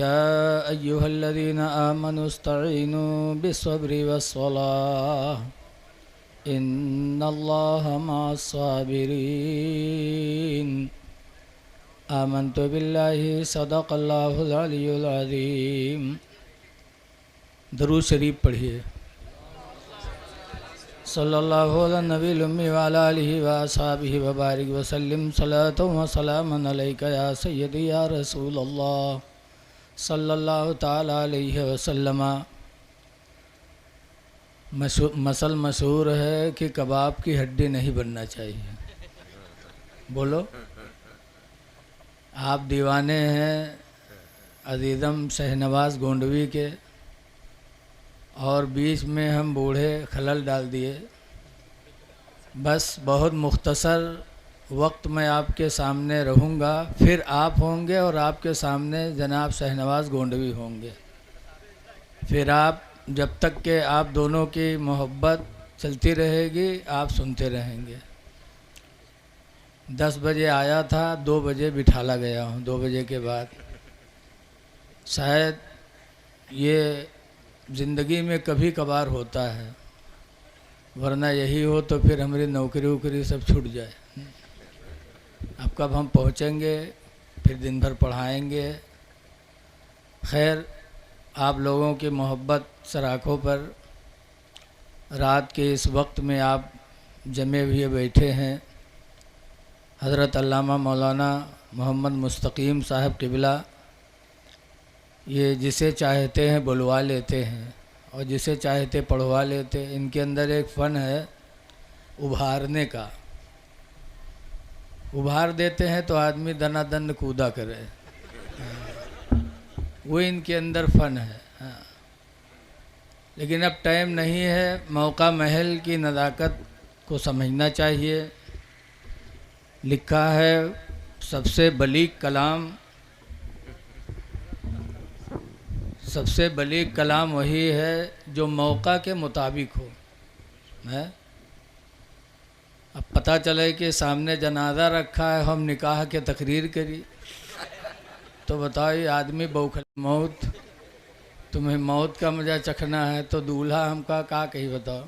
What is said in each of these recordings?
या अय्युहल्लज़ीना आमनु इस्तईनु बिस्सब्रि वस्सलाह इन्नल्लाहा मअस्साबिरीन। आमन्तु बिल्लाहि सदक़ल्लाहुल अलियुल अज़ीम। दरूद शरीफ पढ़िए। सल्लल्लाहु अला नबील उम्मी व अला आलिहि व अस्हाबिहि व बारिक व सल्लिम सलातु व सलामन अलैका या सय्यदी या रसूल अल्लाह सल्लल्लाहु ताला अलैहि वसल्लम। मसल मशहूर है कि कबाब की हड्डी नहीं बनना चाहिए। बोलो, आप दीवाने हैं अजीज़म शहनवाज गोंडवी के, और बीच में हम बूढ़े खलल डाल दिए। बस बहुत मुख्तसर वक्त में आपके सामने रहूँगा, फिर आप होंगे और आपके सामने जनाब शहनवाज गोंडवी होंगे। फिर आप जब तक के आप दोनों की मोहब्बत चलती रहेगी आप सुनते रहेंगे। 10 बजे आया था, 2 बजे बिठाला गया हूँ। 2 बजे के बाद शायद ये ज़िंदगी में कभी कभार होता है, वरना यही हो तो फिर हमारी नौकरी वोकरी सब छूट जाए। अब कब हम पहुँचेंगे, फिर दिन भर पढ़ाएंगे। खैर, आप लोगों की मोहब्बत सराखों पर रात के इस वक्त में आप जमे हुए बैठे हैं। हज़रत अल्लामा मौलाना मोहम्मद मुस्तकीम साहब क़िबला ये जिसे चाहते हैं बुलवा लेते हैं और जिसे चाहते पढ़वा लेते हैं। इनके अंदर एक फ़न है उभारने का। उभार देते हैं तो आदमी दनादन कूदा करे, वो इनके अंदर फ़न है। हाँ, लेकिन अब टाइम नहीं है। मौका महल की नज़ाकत को समझना चाहिए। लिखा है सबसे बलीग कलाम वही है जो मौका के मुताबिक हो। है अब पता चले कि सामने जनाजा रखा है, हम निकाह के तकरीर करी तो बताओ ये आदमी बौखल मौत, तुम्हें मौत का मज़ा चखना है तो दूल्हा हमका का कही बताओ।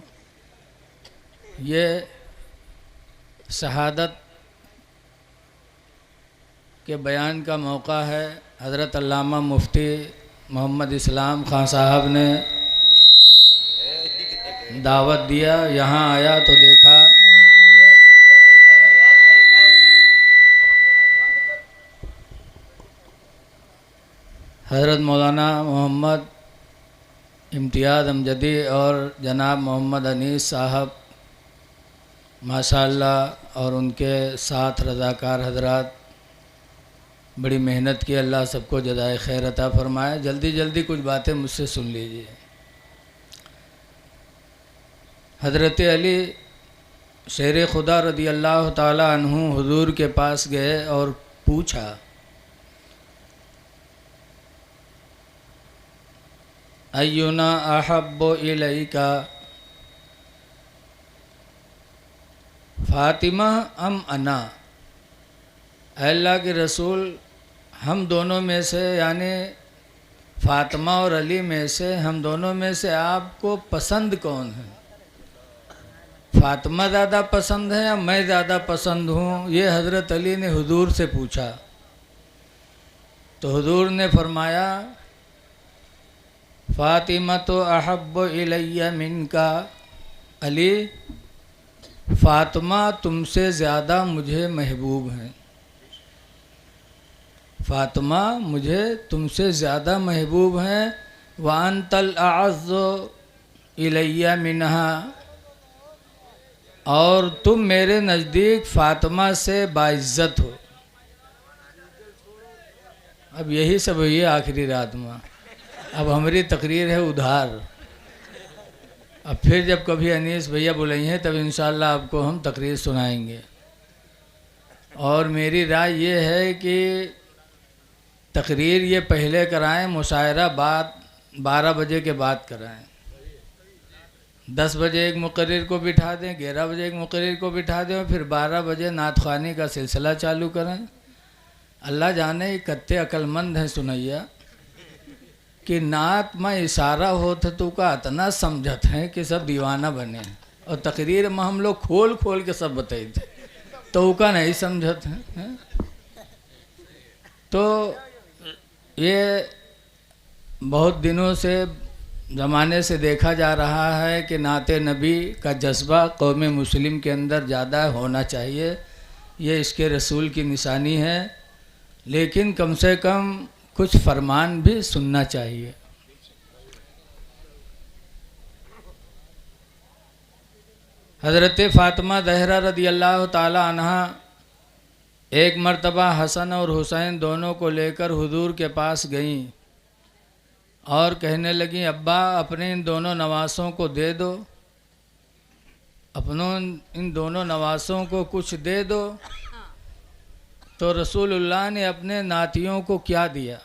ये शहादत के बयान का मौका है। हज़रत अल्लामा मुफ्ती मोहम्मद इस्लाम खां साहब ने दावत दिया, यहाँ आया तो देखा हज़रत मौलाना मोहम्मद इम्तियाज़ अमजदी और जनाब मोहम्मद अनीस साहब माशाअल्लाह, और उनके साथ रज़ाकार हजरात बड़ी मेहनत की। अल्लाह सबको जज़ाए खैर अता फरमाए। जल्दी जल्दी कुछ बातें मुझसे सुन लीजिए। हज़रत अली शेर खुदा रदी अल्लाह ताला अन्हु हुजूर के पास गए और पूछा, अय्युना अहब्बु इलैका फ़ातिमा अम अना। अल्लाह के रसूल, हम दोनों में से यानी फ़ातिमा और अली में से हम दोनों में से आपको पसंद कौन है? फ़ातिमा ज़्यादा पसंद है या मैं ज़्यादा पसंद हूँ? ये हज़रत अली ने हुजूर से पूछा तो हुजूर ने फरमाया, फ़ातिमा तो अहब्बु इलैया मिनका। अली, फ़ातिमा तुमसे ज़्यादा मुझे महबूब हैं। फ़ातिमा मुझे तुमसे ज़्यादा महबूब हैं। व अंतल अअज़्ज़ु इलैया मिनहा, और तुम मेरे नज़दीक फ़ातिमा से बाइज़्ज़त हो। अब यही सब हुई है आखिरी रात में। अब हमारी तकरीर है उधार। अब फिर जब कभी अनीस भैया बुलाएंगे तब इंशाअल्लाह आपको हम तकरीर सुनाएंगे। और मेरी राय ये है कि तकरीर ये पहले कराएं, मुशायरा बाद 12 बजे के बाद कराएं। 10 बजे एक मुकर्रिर को बिठा दें, 11 बजे एक मुकर्रिर को बिठा दें, फिर 12 बजे नात ख़्वानी का सिलसिला चालू करें। अल्लाह जाने कत्ते अक्लमंद हैं सुनैया। कि नात में इशारा होता तो का इतना समझत है कि सब दीवाना बने हैं, और तकरीर में हम लोग खोल खोल के सब बताए थे तो का नहीं समझत है? तो ये बहुत दिनों से ज़माने से देखा जा रहा है कि नाते नबी का जज्बा कौम मुस्लिम के अंदर ज़्यादा होना चाहिए, ये इसके रसूल की निशानी है। लेकिन कम से कम कुछ फरमान भी सुनना चाहिए। हज़रत फ़ातिमा ज़हरा रदी अल्लाह ताला अन्हा एक मर्तबा हसन और हुसैन दोनों को लेकर हुजूर के पास गईं और कहने लगी, अब्बा अपने इन दोनों नवासों को दे दो, अपनों इन दोनों नवासों को कुछ दे दो। तो रसूलुल्लाह ने अपने नातियों को क्या दिया?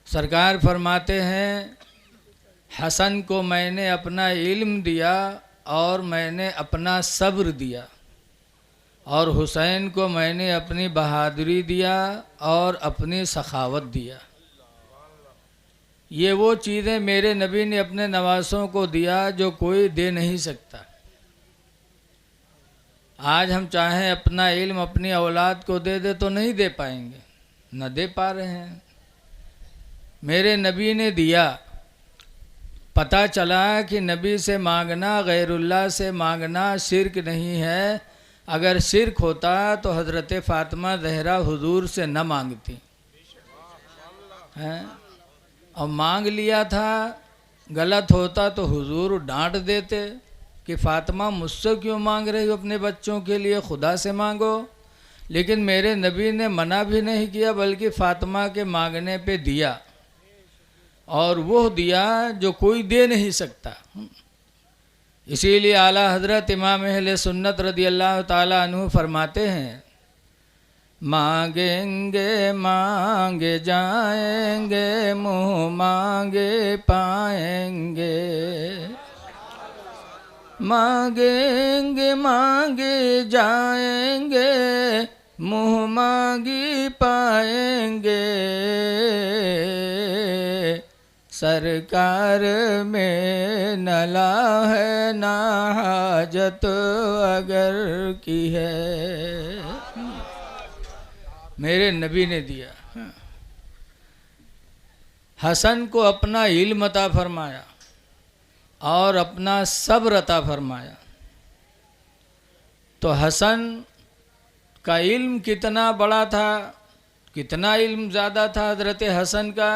सरकार फरमाते हैं, हसन को मैंने अपना इल्म दिया और मैंने अपना सब्र दिया, और हुसैन को मैंने अपनी बहादुरी दिया और अपनी सखावत दिया। ये वो चीज़ें मेरे नबी ने अपने नवासों को दिया जो कोई दे नहीं सकता। आज हम चाहें अपना इल्म अपनी औलाद को दे दे तो नहीं दे पाएंगे, न दे पा रहे हैं। मेरे नबी ने दिया। पता चला कि नबी से मांगना, गैरुल्लाह से मांगना शिर्क नहीं है। अगर शिर्क होता तो हज़रत फ़ातिमा ज़हरा हुजूर से न मांगती हैं, और मांग लिया था, गलत होता तो हुजूर डांट देते कि फ़ातिमा मुझसे क्यों मांग रही हो, अपने बच्चों के लिए खुदा से मांगो। लेकिन मेरे नबी ने मना भी नहीं किया, बल्कि फ़ातिमा के मांगने पे दिया, और वो दिया जो कोई दे नहीं सकता। इसीलिए आला हज़रत इमाम अहले सुन्नत रदी अल्लाह ताला अन्हु फरमाते हैं, मांगेंगे मांगे जाएंगे, मुँह मांगे पाएंगे। मांगेंगे मांगे जाएंगे, मुँह मांगी पाएंगे। सरकार में नला है ना हाजत अगर की है। मेरे नबी ने दिया। हसन को अपना इल्म अता फरमाया और अपना सब्र अता फरमाया। तो हसन का इल्म कितना बड़ा था, कितना इल्म ज़्यादा था हज़रत हसन का,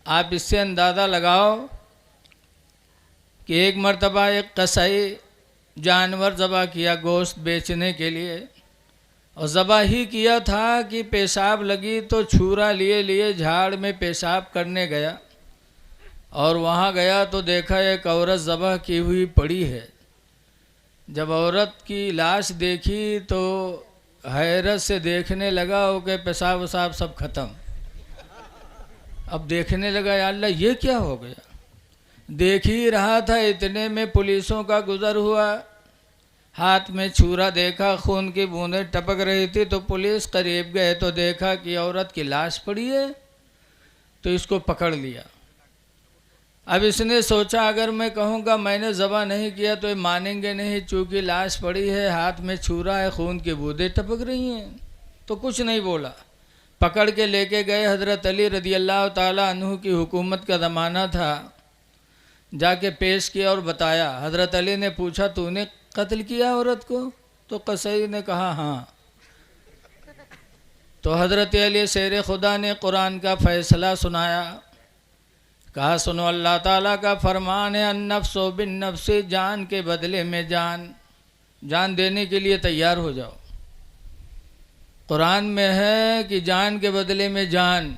आप इससे अंदाज़ा लगाओ कि एक मर्तबा एक कसाई जानवर ज़बा किया गोश्त बेचने के लिए, और ज़बा ही किया था कि पेशाब लगी तो छुरा लिए लिए झाड़ में पेशाब करने गया, और वहाँ गया तो देखा एक औरत ज़बह की हुई पड़ी है। जब औरत की लाश देखी तो हैरत से देखने लगा हो कि पेशाब वसाब सब ख़त्म। अब देखने लगा, या अल्लाह ये क्या हो गया। देख ही रहा था, इतने में पुलिसों का गुज़र हुआ, हाथ में छुरा देखा, खून की बूंदें टपक रही थी। तो पुलिस करीब गए तो देखा कि औरत की लाश पड़ी है, तो इसको पकड़ लिया। अब इसने सोचा अगर मैं कहूँगा मैंने ज़बा नहीं किया तो ये मानेंगे नहीं, चूँकि लाश पड़ी है, हाथ में छुरा है, खून की बूंदें टपक रही हैं, तो कुछ नहीं बोला। पकड़ के लेके गए। हज़रत अली रदी अल्लाह ताला अन्हु की हुकूमत का ज़माना था। जाके पेश किया और बताया। हज़रत अली ने पूछा, तूने कत्ल किया औरत को? तो कसाई ने कहा हाँ। तो हज़रत अली शेर खुदा ने कुरान का फ़ैसला सुनाया। कहा, सुनो, अल्लाह ताला का फरमान है, अन्नफ्सो बिन नफ्सी, जान के बदले में जान, जान देने के लिए तैयार हो जाओ। कुरान में है कि जान के बदले में जान।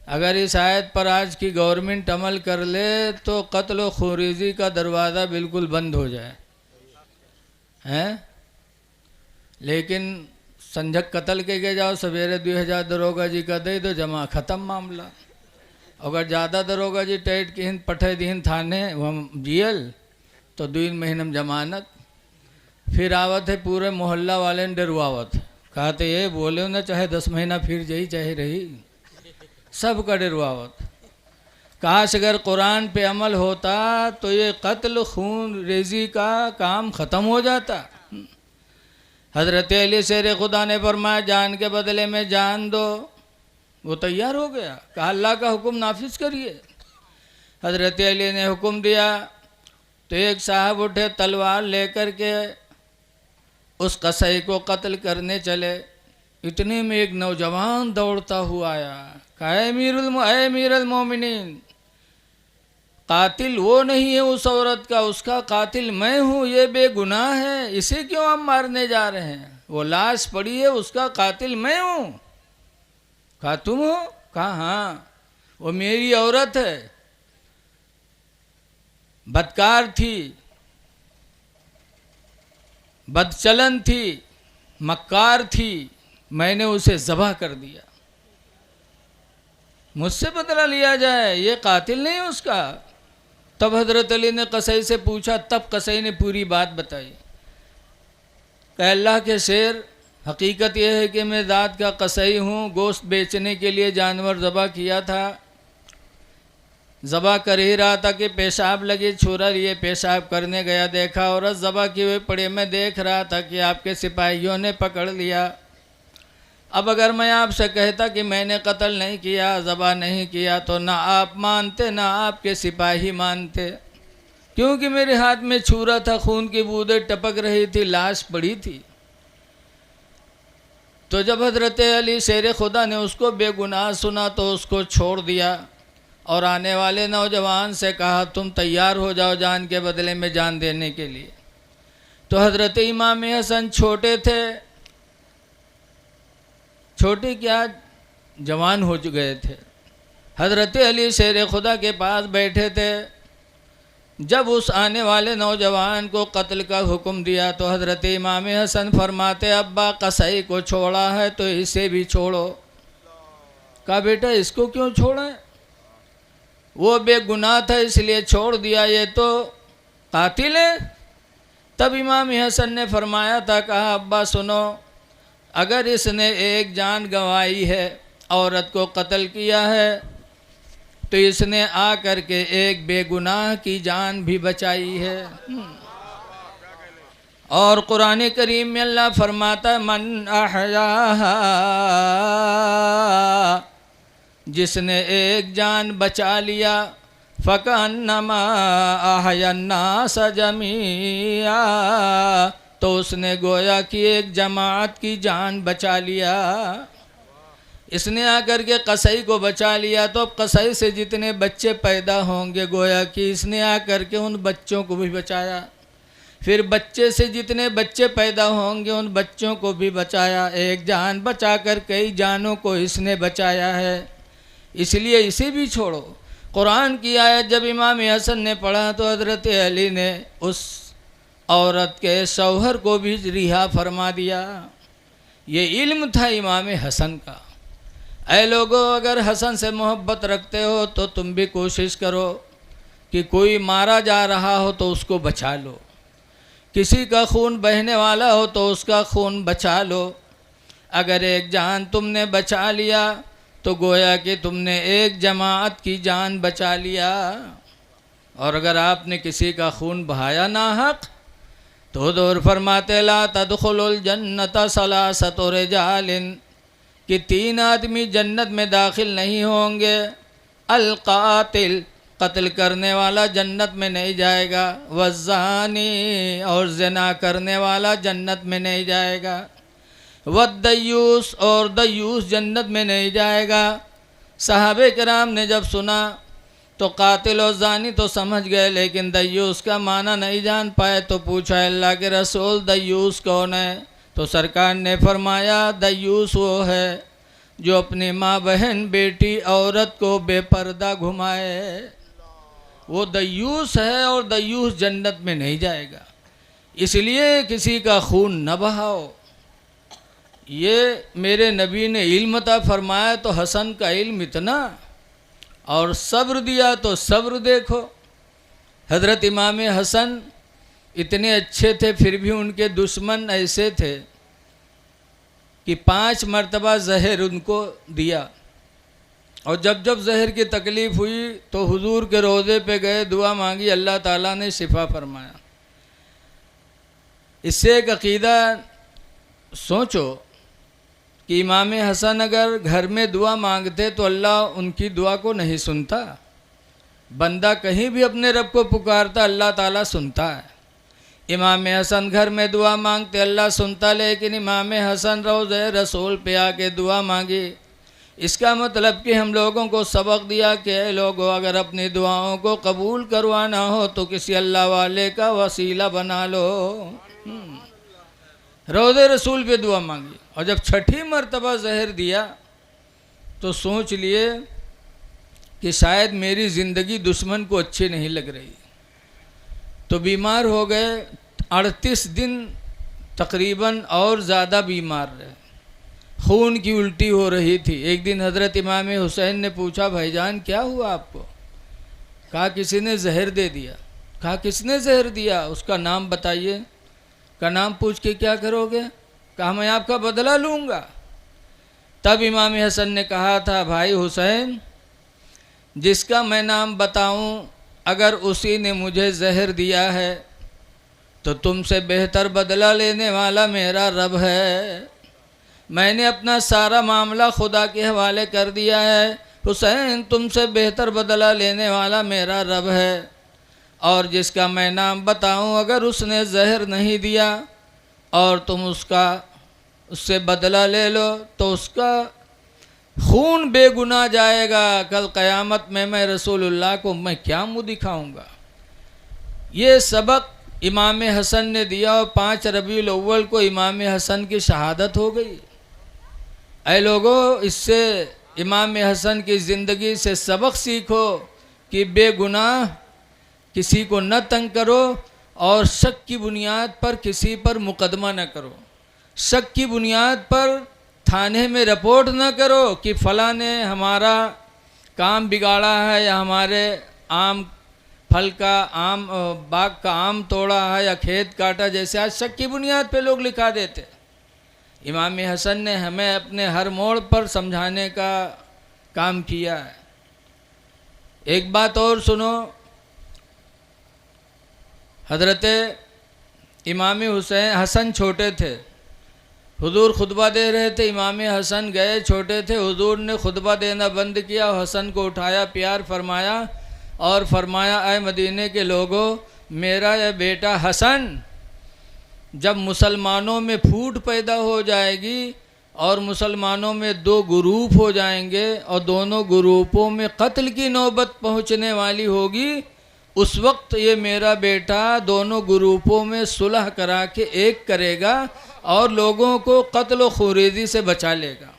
अगर इस आयत पर आज की गवर्नमेंट अमल कर ले तो कत्ल खुरीजी का दरवाज़ा बिल्कुल बंद हो जाए, हैं? लेकिन संझक कत्ल के गए जाओ, सवेरे 2000 दरोगा जी का दे दो, जमा ख़त्म मामला। अगर ज़्यादा दरोगा जी टैट की हिंद पठे दीन थाने हम जेल तो 2 महीने में जमानत। फिर आवत है पूरे मोहल्ला वाले ने डरवावत, कहते ये बोले ना चाहे 10 महीना फिर जाई चाहे रही, सब का डरवावत। काश अगर कुरान पे अमल होता तो ये कत्ल खून रेजी का काम ख़त्म हो जाता। हज़रत अली शेर खुदा ने फरमाया जान के बदले में जान दो, वो तैयार हो गया, कहा अल्लाह का हुक्म नाफिज करिए। हज़रत अली ने हुक्म दिया तो एक साहब उठे, तलवार लेकर के उस कसाई को कत्ल करने चले। इतने में एक नौजवान दौड़ता हुआ आया, कहा अमीरुल मोमिनीन, कातिल वो नहीं है उस औरत का, उसका कातिल मैं हूँ, ये बेगुनाह है, इसे क्यों हम मारने जा रहे हैं? वो लाश पड़ी है, उसका कातिल मैं हूँ। कहा तुम हो? कहा हाँ, वो मेरी औरत है, बदकार थी, बदचलन थी, मक्कार थी, मैंने उसे ज़बह कर दिया, मुझसे बदला लिया जाए, ये कातिल नहीं उसका। तब हज़रत अली ने कसाई से पूछा, तब कसाई ने पूरी बात बताई। कहा अल्लाह के शेर, हकीकत यह है कि मैं ज़ात का कसाई हूँ, गोश्त बेचने के लिए जानवर ज़बह किया था, ज़बह कर ही रहा था कि पेशाब लगी, छुरा लिए पेशाब करने गया, देखा औरत ज़बह किए हुए पड़े, मैं देख रहा था कि आपके सिपाहियों ने पकड़ लिया। अब अगर मैं आपसे कहता कि मैंने कत्ल नहीं किया, ज़बह नहीं किया, तो ना आप मानते ना आपके सिपाही मानते, क्योंकि मेरे हाथ में छुरा था, खून की बूंदें टपक रही थी, लाश पड़ी थी। तो जब हज़रत अली शेर खुदा ने उसको बेगुनाह सुना तो उसको छोड़ दिया और आने वाले नौजवान से कहा तुम तैयार हो जाओ जान के बदले में जान देने के लिए। तो हज़रत इमाम हसन छोटे थे, छोटे क्या जवान हो गए थे। हज़रत अली शेर खुदा के पास बैठे थे। जब उस आने वाले नौजवान को कत्ल का हुक्म दिया तो हज़रत इमाम हसन फरमाते अब्बा कसाई को छोड़ा है तो इसे भी छोड़ो। कहा बेटा इसको क्यों छोड़ें, वो बेगुनाह था इसलिए छोड़ दिया, ये तो कातिल है। तब इमाम हसन ने फरमाया था, कहा अब्बा सुनो, अगर इसने एक जान गंवाई है, औरत को कत्ल किया है, तो इसने आ कर के एक बेगुनाह की जान भी बचाई है। और कुरान करीम में अल्लाह फरमाता मन अहयाहा, जिसने एक जान बचा लिया, फ़कअन्नमा अहयन्नास जमीआ, तो उसने गोया कि एक जमात की जान बचा लिया। इसने आकर के कसाई को बचा लिया तो अब कसाई से जितने बच्चे पैदा होंगे गोया कि इसने आकर के उन बच्चों को भी बचाया, फिर बच्चे से जितने बच्चे पैदा होंगे उन बच्चों को भी बचाया। एक जान बचाकर कई जानों को इसने बचाया है, इसलिए इसे भी छोड़ो। कुरान की आयत जब इमाम हसन ने पढ़ा तो हज़रत अली ने उस औरत के शौहर को भी रिहा फरमा दिया। ये इल्म था इमाम हसन का। ऐ लोगों, अगर हसन से मोहब्बत रखते हो तो तुम भी कोशिश करो कि कोई मारा जा रहा हो तो उसको बचा लो, किसी का खून बहने वाला हो तो उसका खून बचा लो। अगर एक जान तुमने बचा लिया तो गोया कि तुमने एक जमात की जान बचा लिया। और अगर आपने किसी का खून बहाया नाहक तो दूर फरमाते ला तदखुलुल जन्नत सलासतु रिजालिन, कि 3 आदमी जन्नत में दाखिल नहीं होंगे। अल कातिल, कत्ल करने वाला जन्नत में नहीं जाएगा, वज़्ज़ानी, और ज़िना करने वाला जन्नत में नहीं जाएगा, वद्दयूस, और दयूस जन्नत में नहीं जाएगा। सहाबे किराम ने जब सुना तो कातिल और ज़ानी तो समझ गए, लेकिन दयूस का माना नहीं जान पाए। तो पूछा अल्लाह के रसूल दयूस कौन है? तो सरकार ने फरमाया दयूस वो है जो अपनी माँ बहन बेटी औरत को बेपर्दा घुमाए, वो दयूस है और दयूस जन्नत में नहीं जाएगा। इसलिए किसी का खून न बहाओ। ये मेरे नबी ने इल्म अता फरमाया तो हसन का इल्म इतना, और सब्र दिया तो सब्र देखो। हज़रत इमाम हसन इतने अच्छे थे फिर भी उनके दुश्मन ऐसे थे कि 5 मरतबा जहर उनको दिया। और जब जब जहर की तकलीफ़ हुई तो हुजूर के रोज़े पे गए, दुआ मांगी, अल्लाह ताला ने शिफा फरमाया। इससे एक अक़ीदा सोचो कि इमाम हसन अगर घर में दुआ मांगते तो अल्लाह उनकी दुआ को नहीं सुनता। बंदा कहीं भी अपने रब को पुकारता, अल्लाह ताला सुनता है। इमाम हसन घर में दुआ मांगते, अल्लाह सुनता, लेकिन इमाम हसन रोज़े रसूल पे आके दुआ मांगी। इसका मतलब कि हम लोगों को सबक दिया कि लोगों अगर अपनी दुआओं को कबूल करवाना हो तो किसी अल्लाह वाले का वसीला बना लो। रोज़े रसूल पे दुआ मांगी और जब छठी मर्तबा जहर दिया तो सोच लिए कि शायद मेरी ज़िंदगी दुश्मन को अच्छी नहीं लग रही, तो बीमार हो गए। 38 दिन तकरीबन और ज़्यादा बीमार रहे, खून की उल्टी हो रही थी। एक दिन हज़रत इमाम हुसैन ने पूछा, भाईजान क्या हुआ आपको? कहा किसी ने जहर दे दिया। कहा किसने जहर दिया, उसका नाम बताइए। का नाम पूछ के क्या करोगे? कहा मैं आपका बदला लूँगा। तब इमाम हसन ने कहा था, भाई हुसैन, जिसका मैं नाम बताऊं अगर उसी ने मुझे जहर दिया है तो तुमसे बेहतर बदला लेने वाला मेरा रब है। मैंने अपना सारा मामला खुदा के हवाले कर दिया है। हुसैन, तुमसे बेहतर बदला लेने वाला मेरा रब है। और जिसका मैं नाम बताऊं अगर उसने जहर नहीं दिया और तुम उससे बदला ले लो तो उसका खून बेगुनाह जाएगा। कल क़यामत में मैं रसूलुल्लाह को मैं क्या मुँह दिखाऊंगा। ये सबक इमाम हसन ने दिया और 5 रबीउल अव्वल को इमाम हसन की शहादत हो गई। ऐ लोगों, इससे इमाम हसन की ज़िंदगी से सबक सीखो कि बेगुनाह किसी को न तंग करो और शक की बुनियाद पर किसी पर मुकदमा न करो। शक की बुनियाद पर थाने में रिपोर्ट न करो कि फ़लाँ ने हमारा काम बिगाड़ा है या हमारे आम फल का आम बाग का आम तोड़ा है या खेत काटा, जैसे आज शक की बुनियाद पे लोग लिखा देते। इमाम हसन ने हमें अपने हर मोड़ पर समझाने का काम किया है। एक बात और सुनो, हज़रत इमाम हसन छोटे थे, हुजूर खुतबा दे रहे थे, इमाम हसन गए, छोटे थे, हुजूर ने खुतबा देना बंद किया, हसन को उठाया, प्यार फरमाया और फरमाया, ऐ मदीने के लोगों, मेरा यह बेटा हसन जब मुसलमानों में फूट पैदा हो जाएगी और मुसलमानों में 2 ग्रुप हो जाएंगे और दोनों ग्रुपों में कत्ल की नौबत पहुंचने वाली होगी, उस वक्त ये मेरा बेटा दोनों ग्रुपों में सुलह करा के एक करेगा और लोगों को कत्ल खुरेजी से बचा लेगा।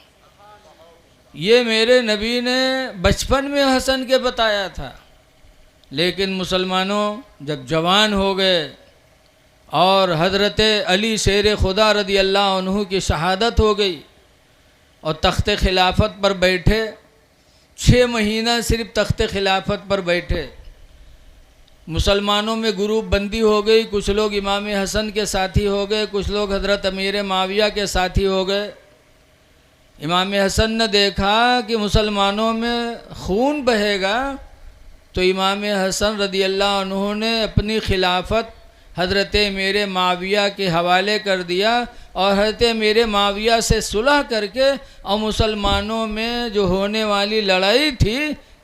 ये मेरे नबी ने बचपन में हसन के बताया था। लेकिन मुसलमानों जब जवान हो गए और हज़रत अली शेर खुदा रदी अल्लाह अन्हु की शहादत हो गई और तख्त खिलाफत पर बैठे, 6 महीना सिर्फ तख्त खिलाफत पर बैठे। मुसलमानों में ग्रुप बंदी हो गई, कुछ लोग इमाम हसन के साथी हो गए, कुछ लोग हज़रत अमीर माविया के साथी हो गए। इमाम हसन ने देखा कि मुसलमानों में खून बहेगा तो इमाम हसन रदी अल्लाह अन्हु ने अपनी खिलाफत हज़रत अमीर माविया के हवाले कर दिया और हज़रत अमीर माविया से सुलह करके और मुसलमानों में जो होने वाली लड़ाई थी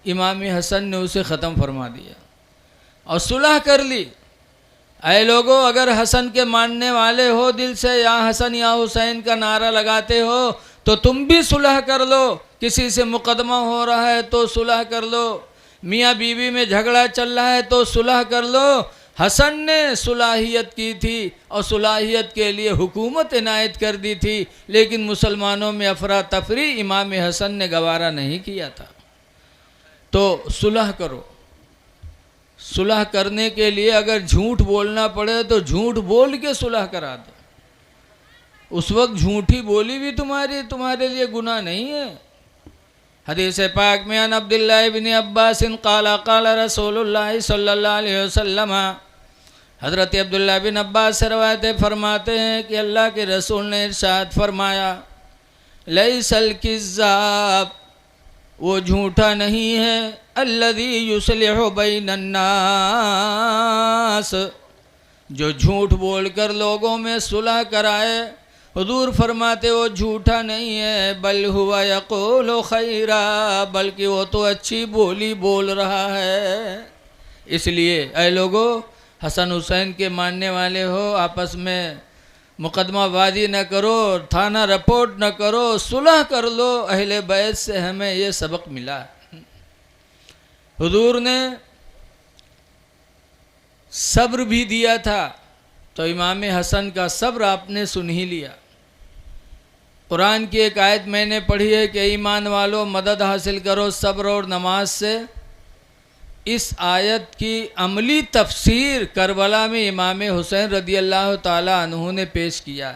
इमाम हसन ने उसे ख़त्म फरमा दिया और सुलह कर ली। ऐ लोगों, अगर हसन के मानने वाले हो दिल से, या हसन या हुसैन का नारा लगाते हो तो तुम भी सुलह कर लो। किसी से मुकदमा हो रहा है तो सुलह कर लो, मियाँ बीवी में झगड़ा चल रहा है तो सुलह कर लो। हसन ने सुलाहियत की थी और सुलाहियत के लिए हुकूमत इनायत कर दी थी, लेकिन मुसलमानों में अफरा तफरी इमाम हसन ने गवारा नहीं किया था। तो सुलह करो। सुलह करने के लिए अगर झूठ बोलना पड़े तो झूठ बोल के सुलह करा दो। उस वक्त झूठी बोली भी तुम्हारे लिए गुनाह नहीं है। हदीस पाक में अन अब्दुल्लाह इब्न अब्बास क़ाला क़ाला रसूलुल्लाह सल्लल्लाहु अलैहि वसल्लम, हज़रत अब्दुल्लाह बिन अब्बास से रवायत फरमाते हैं कि अल्लाह के रसूल ने इरशाद फरमाया, लैसल किज़्ज़ाब वो झूठा नहीं है। अल्लज़ी युस्लिहु बैनन्नास, जो झूठ बोलकर लोगों में सुलह कराए। हुजूर फरमाते वो झूठा नहीं है, बल हुवा यक़ूलु खैरा, बल्कि वो तो अच्छी बोली बोल रहा है। इसलिए ऐ लोगों, हसन हुसैन के मानने वाले हो, आपस में मुकदमाबाजी न करो, थाना रिपोर्ट न करो, सुलह कर लो। अहले बैत से हमें ये सबक मिला। हुजूर ने सब्र भी दिया था, तो इमाम हसन का सब्र आपने सुन ही लिया। कुरान की एक आयत मैंने पढ़ी है कि ईमान वालों मदद हासिल करो सब्र और नमाज से। इस आयत की अमली तफसीर करबला में इमाम हुसैन रदी अल्लाह ताला अन्हु ने पेश किया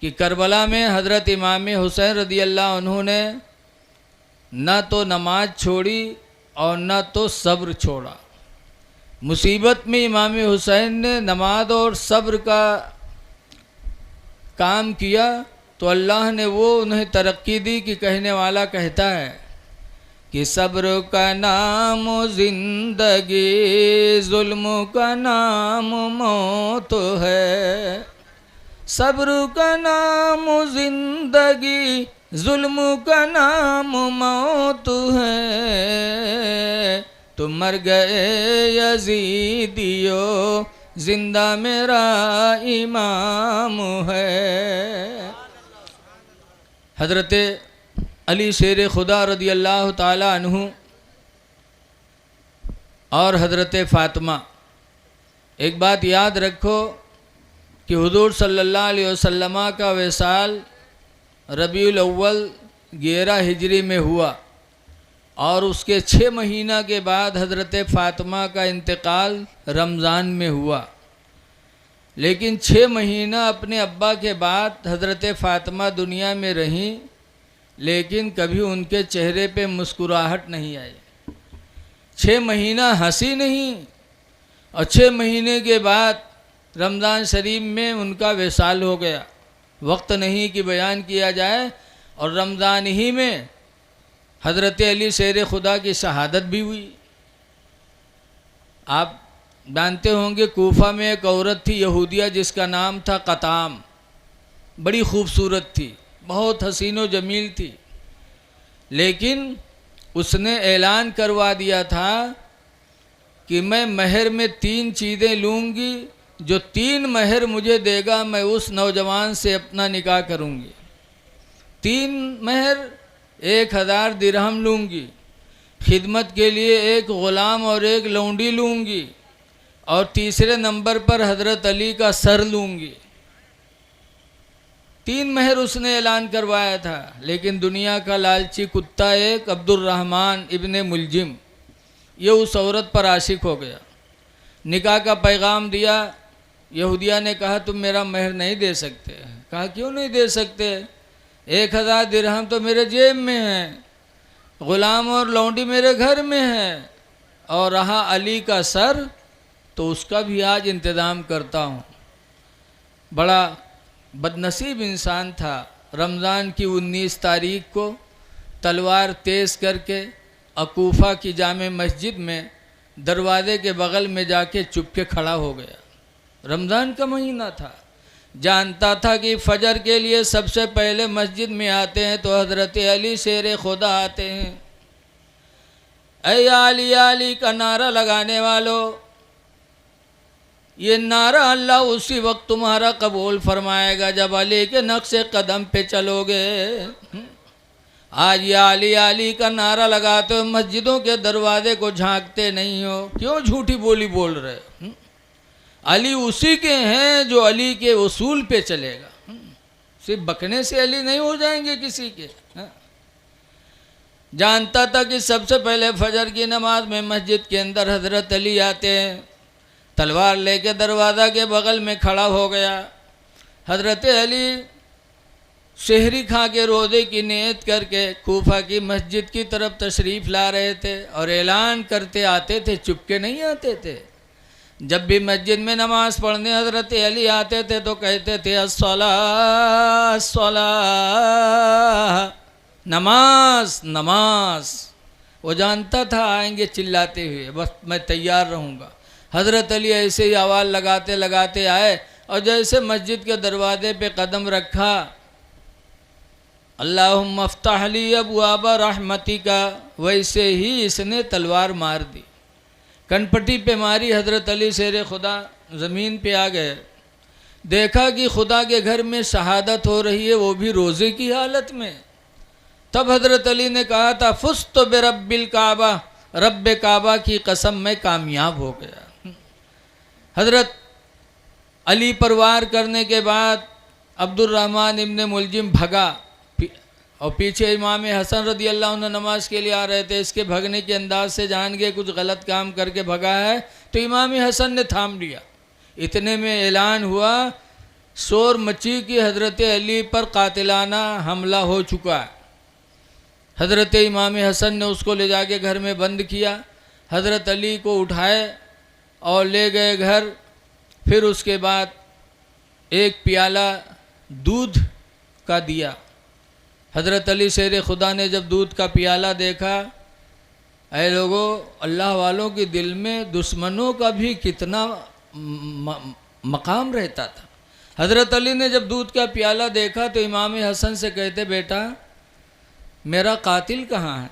कि करबला में हज़रत इमाम हुसैन रदी अल्लाह अन्हु ने न तो नमाज छोड़ी और न तो सब्र छोड़ा। मुसीबत में इमाम हुसैन ने नमाज और सब्र का काम किया तो अल्लाह ने वो उन्हें तरक्की दी कि कहने वाला कहता है कि सब्र का नाम जिंदगी, जुल्म का नाम मौत है। सब्र का नाम जिंदगी, जुल्म का नाम मौत है। तुम मर गए यजीदियो, जिंदा मेरा इमाम है। हज़रत अली शेर खुदा रदी अल्लाह ताला अन्हु और हज़रत फ़ातिमा, एक बात याद रखो कि हुजूर सल्लल्लाहु अलैहि वसल्लम का विसाल रबीउल अव्वल 11 हिजरी में हुआ और उसके 6 महीना के बाद हज़रत फ़ातिमा का इंतकाल रमज़ान में हुआ। लेकिन 6 महीना अपने अब्बा के बाद हज़रत फ़ातिमा दुनिया में रहीं, लेकिन कभी उनके चेहरे पे मुस्कुराहट नहीं आई। 6 महीना हंसी नहीं और 6 महीने के बाद रमज़ान शरीफ में उनका विसाल हो गया। वक्त नहीं कि बयान किया जाए। और रमज़ान ही में हज़रत अली शेर खुदा की शहादत भी हुई। आप जानते होंगे कूफा में एक औरत थी यहूदिया जिसका नाम था क़ताम, बड़ी खूबसूरत थी, बहुत हसीनो जमील थी। लेकिन उसने ऐलान करवा दिया था कि मैं महर में 3 चीज़ें लूँगी, जो 3 महर मुझे देगा मैं उस नौजवान से अपना निकाह करूँगी। 3 महर, 1000 दिरहम लूँगी, खिदमत के लिए एक ग़ुलाम और एक लौंडी लूँगी, और तीसरे नंबर पर हज़रत अली का सर लूँगी। 3 महर उसने ऐलान करवाया था। लेकिन दुनिया का लालची कुत्ता एक अब्दुर्रहमान इब्ने मुलजिम, ये उस औरत पर आशिक हो गया। निकाह का पैगाम दिया। यहूदिया ने कहा तुम मेरा महर नहीं दे सकते। कहा क्यों नहीं दे सकते? 1000 दिरहम तो मेरे जेब में है, ग़ुलाम और लौंडी मेरे घर में है, और रहा अली का सर तो उसका भी आज इंतज़ाम करता हूँ। बड़ा बदनसीब इंसान था। रमज़ान की 19 तारीख को तलवार तेज़ करके अकूफ़ा की जामे मस्जिद में दरवाज़े के बगल में जाके चुपके खड़ा हो गया। रमज़ान का महीना था, जानता था कि फ़जर के लिए सबसे पहले मस्जिद में आते हैं तो हज़रत अली शेर खुदा आते हैं। ऐ अली अली का नारा लगाने वालों, ये नारा अल्लाह उसी वक्त तुम्हारा कबूल फरमाएगा जब अली के नक्शे कदम पे चलोगे। आज ये अली अली का नारा लगाते हो, मस्जिदों के दरवाजे को झांकते नहीं हो, क्यों झूठी बोली बोल रहे हो? अली उसी के हैं जो अली के उसूल पे चलेगा। सिर्फ बकने से अली नहीं हो जाएंगे किसी के। जानता था कि सबसे पहले फजर की नमाज में मस्जिद के अंदर हज़रत अली आते हैं। तलवार लेके दरवाज़ा के बगल में खड़ा हो गया। हज़रत अली शहरी खा के रोज़े की नियत करके कूफा की मस्जिद की तरफ तशरीफ़ ला रहे थे और ऐलान करते आते थे, चुपके नहीं आते थे। जब भी मस्जिद में नमाज़ पढ़ने हज़रत अली आते थे तो कहते थे अस्सलाह अस्सलाह, नमाज नमाज। वो जानता था आएंगे चिल्लाते हुए, बस मैं तैयार रहूँगा। हज़रत अली ऐसे ही आवाज़ लगाते लगाते आए और जैसे मस्जिद के दरवाजे पे कदम रखा, अल्लाहुम्मा अफ्तह ली अबवाबा रहमतिका, वैसे ही इसने तलवार मार दी, कनपट्टी पे मारी। हज़रत अली शेर खुदा ज़मीन पे आ गए, देखा कि खुदा के घर में शहादत हो रही है, वो भी रोज़े की हालत में। तब हज़रत अली ने कहा था, फुस्तु बिरब्बिल काबा, रब काबा की कसम मैं कामयाब हो गया। हज़रत अली पर वार करने के बाद अब्दुर्रहमान इब्न मुलजिम भगा और पीछे इमाम हसन रदी अल्लाह अन्हु नमाज के लिए आ रहे थे। इसके भगने के अंदाज से जान गए कुछ गलत काम करके भगा है, तो इमाम हसन ने थाम लिया। इतने में ऐलान हुआ, शोर मची कि हज़रत अली पर कातिलाना हमला हो चुका है। हज़रत इमाम हसन ने उसको ले जाके घर में बंद किया। हज़रत अली को उठाए और ले गए घर। फिर उसके बाद एक प्याला दूध का दिया। हज़रत अली शेर खुदा ने जब दूध का प्याला देखा, ऐ लोगों, अल्लाह वालों के दिल में दुश्मनों का भी कितना मकाम रहता था। हज़रत अली ने जब दूध का प्याला देखा तो इमाम हसन से कहते, बेटा मेरा कातिल कहाँ है?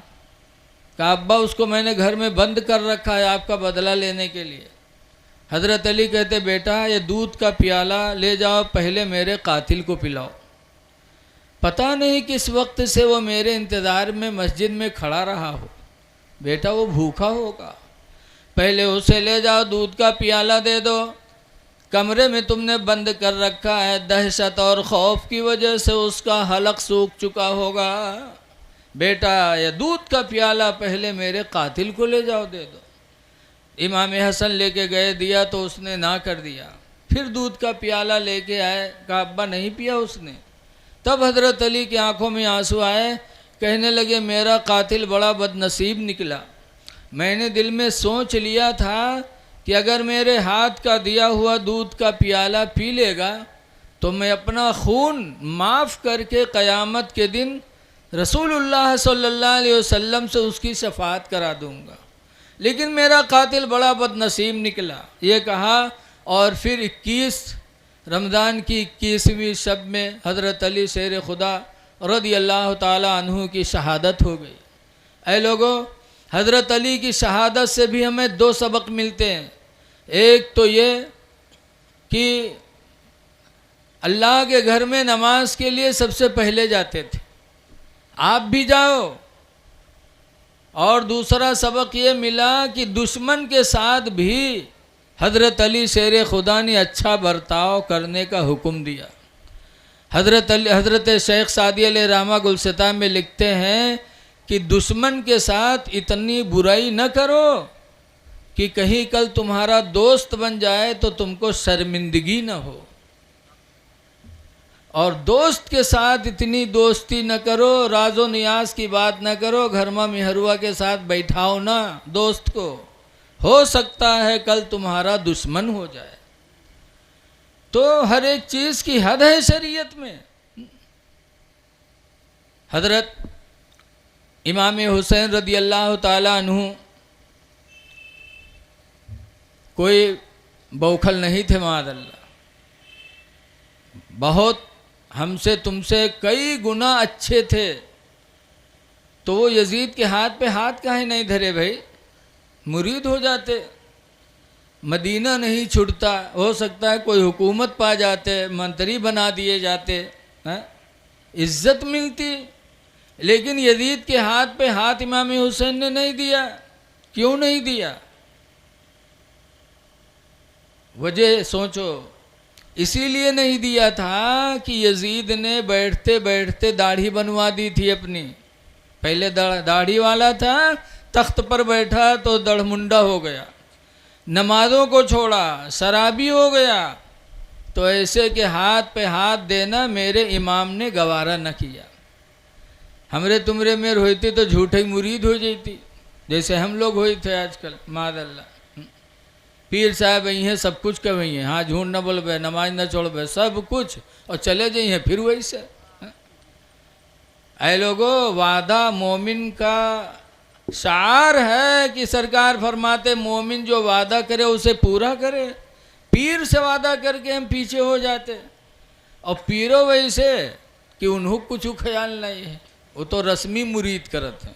कहा, अब्बा उसको मैंने घर में बंद कर रखा है आपका बदला लेने के लिए। हज़रत अली कहते, बेटा ये दूध का प्याला ले जाओ, पहले मेरे कातिल को पिलाओ। पता नहीं किस वक्त से वो मेरे इंतज़ार में मस्जिद में खड़ा रहा हो, बेटा वो भूखा होगा, पहले उसे ले जाओ, दूध का प्याला दे दो। कमरे में तुमने बंद कर रखा है, दहशत और खौफ की वजह से उसका हलक सूख चुका होगा। बेटा ये दूध का प्याला पहले मेरे कातिल को ले जाओ, दे दो। इमाम हसन लेके गए, दिया तो उसने ना कर दिया। फिर दूध का प्याला लेके आए, कहा अब्बा नहीं पिया उसने। तब हज़रत अली की आंखों में आंसू आए, कहने लगे मेरा कातिल बड़ा बदनसीब निकला। मैंने दिल में सोच लिया था कि अगर मेरे हाथ का दिया हुआ दूध का प्याला पी लेगा तो मैं अपना खून माफ़ करके क़यामत के दिन रसूलुल्लाह सल्लल्लाहु अलैहि वसल्लम से उसकी शफाअत करा दूंगा, लेकिन मेरा कातिल बड़ा बदनसीब निकला। ये कहा और फिर 21 रमज़ान की 21वीं शब में हज़रत अली शेर खुदा रदी अल्लाह ताला अन्हु की शहादत हो गई। ऐ लोगों, हज़रत अली की शहादत से भी हमें 2 सबक मिलते हैं। एक तो ये कि अल्लाह के घर में नमाज के लिए सबसे पहले जाते थे, आप भी जाओ। और दूसरा सबक ये मिला कि दुश्मन के साथ भी हज़रत अली शेर खुदा ने अच्छा बर्ताव करने का हुक्म दिया। हज़रत शेख सादी अलैहि रहमा गुलसिता में लिखते हैं कि दुश्मन के साथ इतनी बुराई न करो कि कहीं कल तुम्हारा दोस्त बन जाए तो तुमको शर्मिंदगी न हो, और दोस्त के साथ इतनी दोस्ती न करो, राजो नियाज की बात न करो, घरमा मेहरुआ के साथ बैठाओ ना दोस्त को, हो सकता है कल तुम्हारा दुश्मन हो जाए। तो हर एक चीज़ की हद है शरीयत में। हज़रत इमाम हुसैन रदी अल्लाह ताला अन्हु कोई बौखल नहीं थे, मादल्ला, बहुत हमसे तुमसे कई गुना अच्छे थे। तो वो यजीद के हाथ पे हाथ काहे नहीं धरे भाई, मुरीद हो जाते, मदीना नहीं छुड़ता, हो सकता है कोई हुकूमत पा जाते, मंत्री बना दिए जाते, इज्जत मिलती। लेकिन यजीद के हाथ पे हाथ इमाम हुसैन ने नहीं दिया। क्यों नहीं दिया? वजह सोचो। इसीलिए नहीं दिया था कि यजीद ने बैठते बैठते दाढ़ी बनवा दी थी अपनी। पहले दाढ़ी वाला था, तख्त पर बैठा तो दड़मुंडा हो गया, नमाज़ों को छोड़ा, शराबी हो गया। तो ऐसे के हाथ पे हाथ देना मेरे इमाम ने गवारा न किया। हमरे तुमरे में होती तो झूठे मुरीद हो जाती, जैसे हम लोग हुए थे आजकल। मादल्ला पीर साहब वही हैं, सब कुछ कर वही हैं, हाँ झूठ न बोलबे, नमाज न छोड़बे, सब कुछ, और चले जाइए फिर वही से। ऐ लोगों, वादा मोमिन का शार है कि सरकार फरमाते मोमिन जो वादा करे उसे पूरा करे। पीर से वादा करके हम पीछे हो जाते, और पीरो वैसे कि उन्हों कुछ ख्याल नहीं है, वो तो रस्मी मुरीद करत हैं।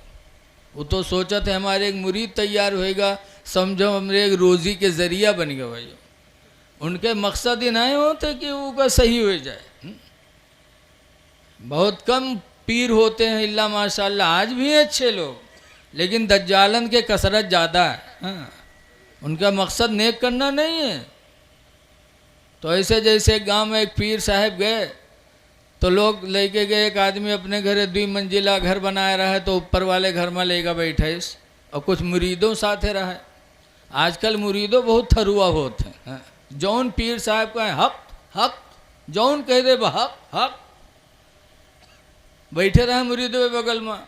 वो तो सोचत है हमारे एक मुरीद तैयार होएगा, समझो हमारे एक रोज़ी के ज़रिया बन गया भाई। उनके मकसद ही नहीं होते कि वो सही हो जाए। बहुत कम पीर होते हैं इल्ला माशाल्लाह, आज भी हैं अच्छे लोग, लेकिन दज्जालन के कसरत ज़्यादा है। हाँ, उनका मकसद नेक करना नहीं है। तो ऐसे जैसे गांव में एक पीर साहब गए तो लोग लेके गए, एक आदमी अपने घरे 2 मंजिला घर बनाया रहा है, तो ऊपर वाले घर में लेकर बैठे और कुछ मुरीदों साथे रहा है। आजकल मुरीदों बहुत थरुआ होते हैं। हाँ, जौन पीर साहब का हक हक, जौन कह दे हक हक, बैठे रहे मुरीदों के बगल में,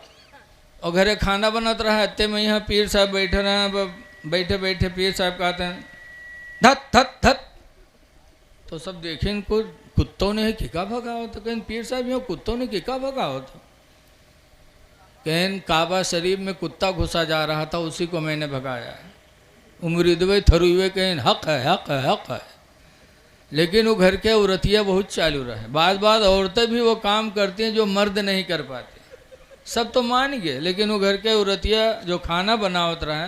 और घरे खाना बनत रहा है, ते में यहाँ पीर साहब बैठे रहे। बैठे बैठे पीर साहब कहते हैं धत धत धत, तो सब देखें इनको कुत्तों ने किका भगा हो। तो कहें पीर साहब यहाँ कुत्तों ने किका भगा हो। तो कहें काबा शरीफ में कुत्ता घुसा जा रहा था, उसी को मैंने भगाया है। मुरीदवे थरू हुए कहें हक है हक है हक है। लेकिन वो घर के औरतियाँ बहुत चालू रहे। बाद औरतें भी वो काम करती हैं जो मर्द नहीं कर पाते। सब तो मान गए, लेकिन वो घर के औरतियाँ जो खाना बनावत रहे,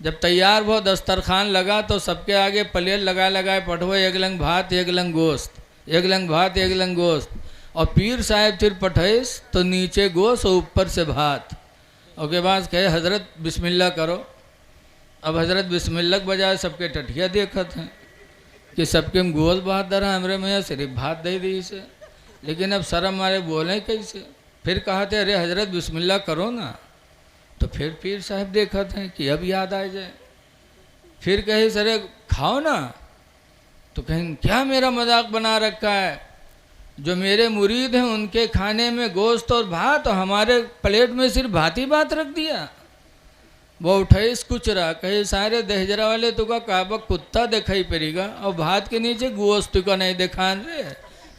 जब तैयार वो दस्तरखान लगा तो सबके आगे प्लेट लगाए पठवा, एक लंग भात एक लंग गोश्त, एक लंग भात एक लंग गोश्त। और पीर साहब फिर पठैस तो नीचे गोश्त और ऊपर से भात। और के बाद कहे हजरत बिस्मिल्लाह करो। अब हजरत बिस्मिल्लाह के बजाय सबके टठिया देखत हैं कि सबके में गोश्त भात दर है, हमरे में सिर्फ भात दे दी इसे। लेकिन अब शर्म मारे बोले कैसे। फिर कहा थे अरे हजरत बिस्मिल्लाह करो ना। तो फिर पीर साहब देखा थे कि अब याद आ जाए। फिर कहे सरे खाओ ना। तो कहें क्या मेरा मजाक बना रखा है, जो मेरे मुरीद हैं उनके खाने में गोश्त और भात, और हमारे प्लेट में सिर्फ भात ही भात रख दिया। वो उठाइस कुछ रहा, कहे सारे दहजरा वाले तो का काबा कुत्ता दिखाई पड़ेगा, और भात के नीचे गोश्त का नहीं दिखान रे।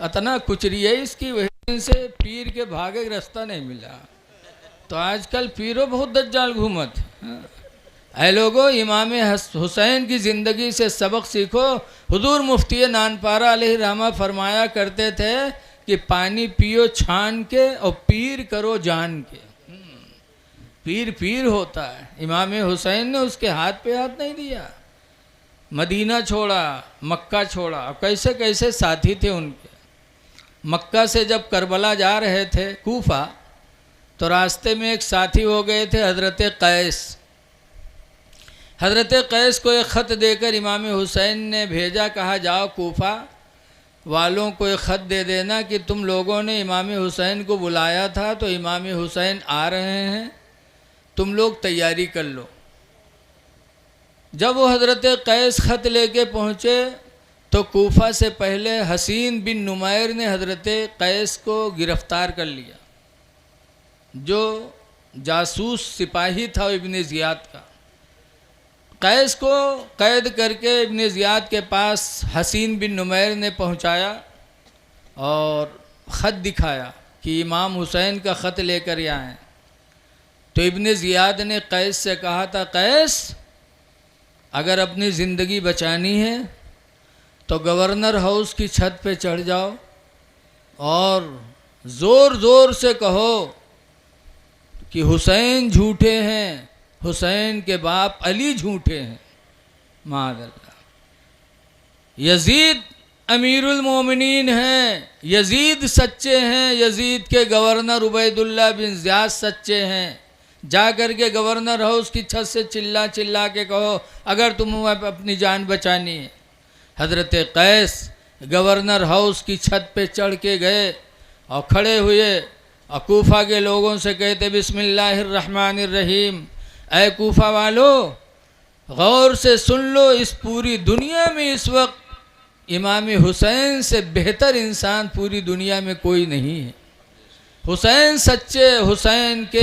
इतना कुचरी है इसकी वजह से पीर के भागे रास्ता नहीं मिला। तो आजकल पीरों बहुत दज्जाल घूमत। ऐ लोगों, इमाम हुसैन की ज़िंदगी से सबक सीखो। हुजूर मुफ्ती नानपारा अलैहि रहमा फरमाया करते थे कि पानी पियो छान के और पीर करो जान के। पीर पीर होता है। इमाम हुसैन ने उसके हाथ पे हाथ नहीं दिया। मदीना छोड़ा, मक्का छोड़ा। अब कैसे कैसे साथी थे उनके। मक्का से जब करबला जा रहे थे कूफा, तो रास्ते में एक साथी हो गए थे हज़रत कैस। हज़रत कैस को एक ख़त देकर इमाम हुसैन ने भेजा, कहा जाओ कूफा वालों को एक ख़त दे देना कि तुम लोगों ने इमाम हुसैन को बुलाया था, तो इमाम हुसैन आ रहे हैं, तुम लोग तैयारी कर लो। जब वो हज़रत कैस ख़त लेके पहुँचे तो कूफा से पहले हसीन बिन नुमैर ने हज़रत कैस को गिरफ़्तार कर लिया, जो जासूस सिपाही था इब्न ज़ियाद का। कैस को कैद करके इब्न ज़ियाद के पास हसीन बिन नुमैर ने पहुंचाया और ख़त दिखाया कि इमाम हुसैन का ख़त लेकर आए। तो इब्न ज़ियाद ने कैस से कहा था, कैस अगर अपनी ज़िंदगी बचानी है तो गवर्नर हाउस की छत पे चढ़ जाओ और ज़ोर ज़ोर से कहो कि हुसैन झूठे हैं, हुसैन के बाप अली झूठे हैं। माअल्लाह, यजीद अमीरुल मोमिनीन हैं, यजीद सच्चे हैं, यजीद के गवर्नर उबैदुल्लाह बिन ज़ियाद सच्चे हैं। जा कर के गवर्नर हाउस की छत से चिल्ला चिल्ला के कहो अगर तुम्हें अपनी जान बचानी है। हज़रत कैस गवर्नर हाउस की छत पे चढ़ के गए और खड़े हुए और कूफा के लोगों से कहते बिस्मिल्लाहिर्रहमानिर्रहीम, ऐ कूफा वालों गौर से सुन लो, इस पूरी दुनिया में इस वक्त इमाम हुसैन से बेहतर इंसान पूरी दुनिया में कोई नहीं है। हुसैन सच्चे, हुसैन के